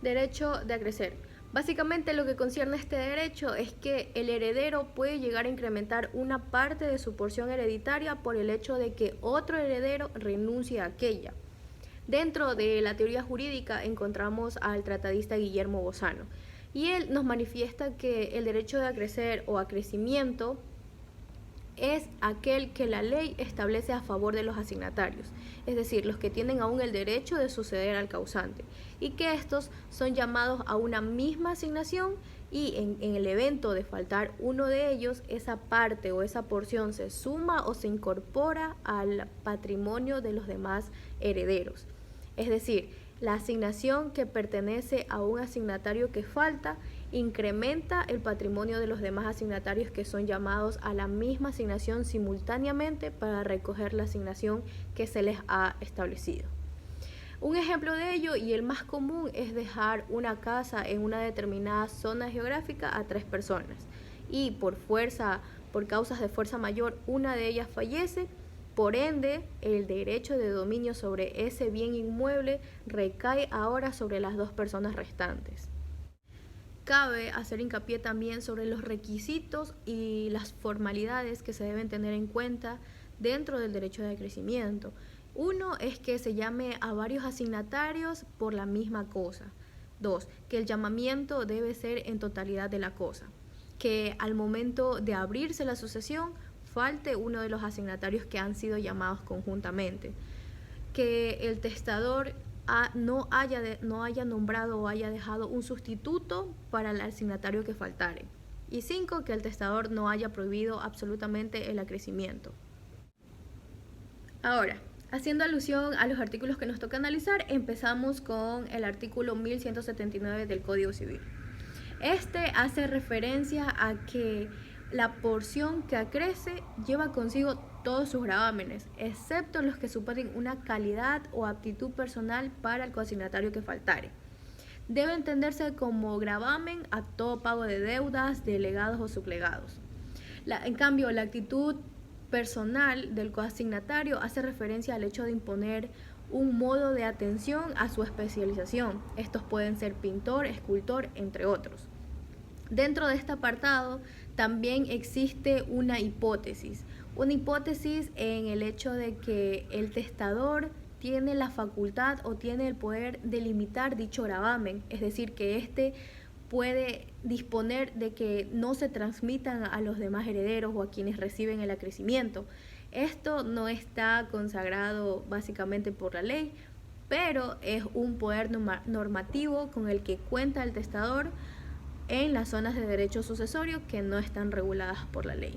Derecho de acrecer. Básicamente lo que concierne a este derecho es que el heredero puede llegar a incrementar una parte de su porción hereditaria por el hecho de que otro heredero renuncie a aquella. Dentro de la teoría jurídica encontramos al tratadista Guillermo Bozano y él nos manifiesta que el derecho de acrecer o acrecimiento es aquel que la ley establece a favor de los asignatarios, es decir, los que tienen aún el derecho de suceder al causante, y que estos son llamados a una misma asignación y en el evento de faltar uno de ellos, esa parte o esa porción se suma o se incorpora al patrimonio de los demás herederos. Es decir, la asignación que pertenece a un asignatario que falta incrementa el patrimonio de los demás asignatarios que son llamados a la misma asignación simultáneamente para recoger la asignación que se les ha establecido. Un ejemplo de ello, y el más común, es dejar una casa en una determinada zona geográfica a 3 personas y por causas de fuerza mayor, una de ellas fallece. Por ende, el derecho de dominio sobre ese bien inmueble recae ahora sobre las 2 personas restantes. Cabe hacer hincapié también sobre los requisitos y las formalidades que se deben tener en cuenta dentro del derecho de acrecimiento. Uno es que se llame a varios asignatarios por la misma cosa. 2, que el llamamiento debe ser en totalidad de la cosa. Que al momento de abrirse la sucesión falte uno de los asignatarios que han sido llamados conjuntamente. Que el testador no haya nombrado o haya dejado un sustituto para el asignatario que faltare. Y 5, que el testador no haya prohibido absolutamente el acrecimiento. Ahora, haciendo alusión a los artículos que nos toca analizar, empezamos con el artículo 1179 del Código Civil. Este hace referencia a que la porción que acrece lleva consigo todos sus gravámenes, excepto los que suponen una calidad o aptitud personal para el coasignatario que faltare. Debe entenderse como gravamen a todo pago de deudas de legados o sublegados. En cambio, la actitud personal del coasignatario hace referencia al hecho de imponer un modo de atención a su especialización. Estos pueden ser pintor, escultor, entre otros. Dentro de este apartado también existe una hipótesis en el hecho de que el testador tiene la facultad o tiene el poder de limitar dicho gravamen, es decir, que éste puede disponer de que no se transmitan a los demás herederos o a quienes reciben el acrecimiento. Esto no está consagrado básicamente por la ley, pero es un poder normativo con el que cuenta el testador en las zonas de derecho sucesorio que no están reguladas por la ley.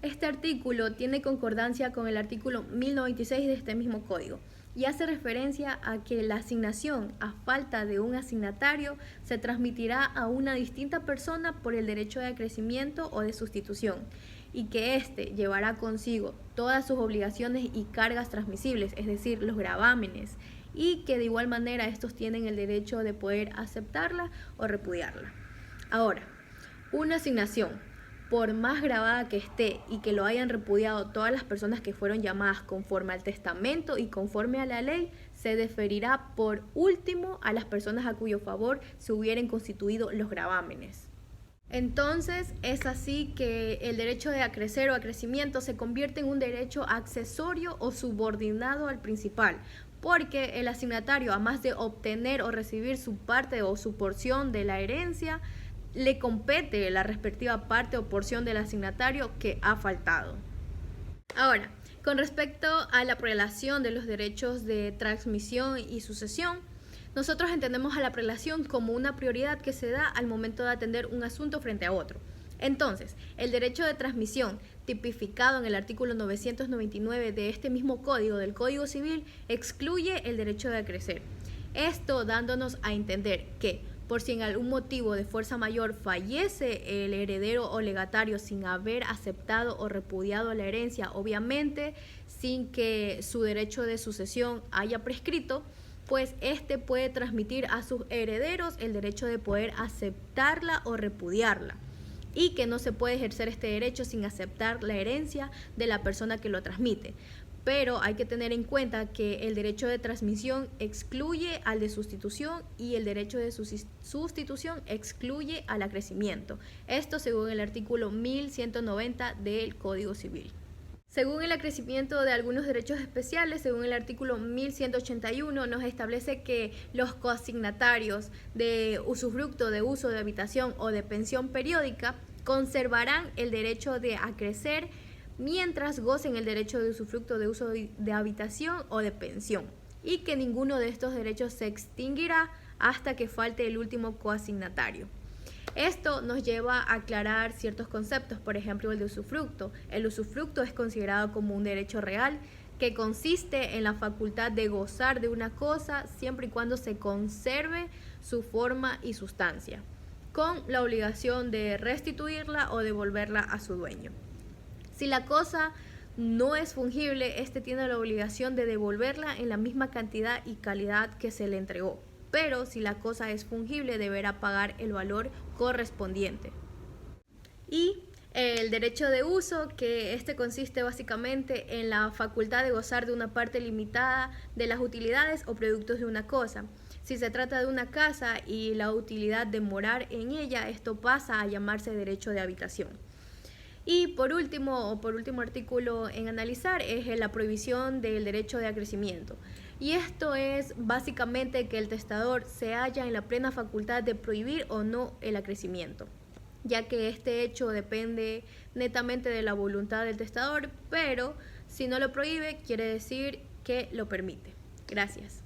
Este artículo tiene concordancia con el artículo 1096 de este mismo código y hace referencia a que la asignación a falta de un asignatario se transmitirá a una distinta persona por el derecho de acrecimiento o de sustitución y que éste llevará consigo todas sus obligaciones y cargas transmisibles, es decir, los gravámenes, y que de igual manera estos tienen el derecho de poder aceptarla o repudiarla. Ahora, una asignación, por más grabada que esté y que lo hayan repudiado todas las personas que fueron llamadas conforme al testamento y conforme a la ley, se deferirá por último a las personas a cuyo favor se hubieran constituido los gravámenes. Entonces, es así que el derecho de acrecer o acrecimiento se convierte en un derecho accesorio o subordinado al principal, porque el asignatario, además de obtener o recibir su parte o su porción de la herencia, le compete la respectiva parte o porción del asignatario que ha faltado. Ahora, con respecto a la prelación de los derechos de transmisión y sucesión, nosotros entendemos a la prelación como una prioridad que se da al momento de atender un asunto frente a otro. Entonces, el derecho de transmisión, tipificado en el artículo 999 de este mismo código, del Código Civil, excluye el derecho de acrecer. Esto dándonos a entender que, por si en algún motivo de fuerza mayor fallece el heredero o legatario sin haber aceptado o repudiado la herencia, obviamente sin que su derecho de sucesión haya prescrito, pues este puede transmitir a sus herederos el derecho de poder aceptarla o repudiarla, y que no se puede ejercer este derecho sin aceptar la herencia de la persona que lo transmite. pero hay que tener en cuenta que el derecho de transmisión excluye al de sustitución y el derecho de sustitución excluye al acrecimiento. Esto según el artículo 1190 del Código Civil. Según el acrecimiento de algunos derechos especiales, según el artículo 1181, nos establece que los coasignatarios de usufructo, de uso de habitación o de pensión periódica conservarán el derecho de acrecer mientras gocen el derecho de usufructo, de uso de habitación o de pensión, y que ninguno de estos derechos se extinguirá hasta que falte el último coasignatario. Esto nos lleva a aclarar ciertos conceptos, por ejemplo el de usufructo. El usufructo es considerado como un derecho real que consiste en la facultad de gozar de una cosa siempre y cuando se conserve su forma y sustancia, con la obligación de restituirla o devolverla a su dueño. Si la cosa no es fungible, este tiene la obligación de devolverla en la misma cantidad y calidad que se le entregó. Pero si la cosa es fungible, deberá pagar el valor correspondiente. Y el derecho de uso, que este consiste básicamente en la facultad de gozar de una parte limitada de las utilidades o productos de una cosa. Si se trata de una casa y la utilidad de morar en ella, esto pasa a llamarse derecho de habitación. Y por último artículo en analizar es la prohibición del derecho de acrecimiento. Y esto es básicamente que el testador se halla en la plena facultad de prohibir o no el acrecimiento, ya que este hecho depende netamente de la voluntad del testador, pero si no lo prohíbe, quiere decir que lo permite. Gracias.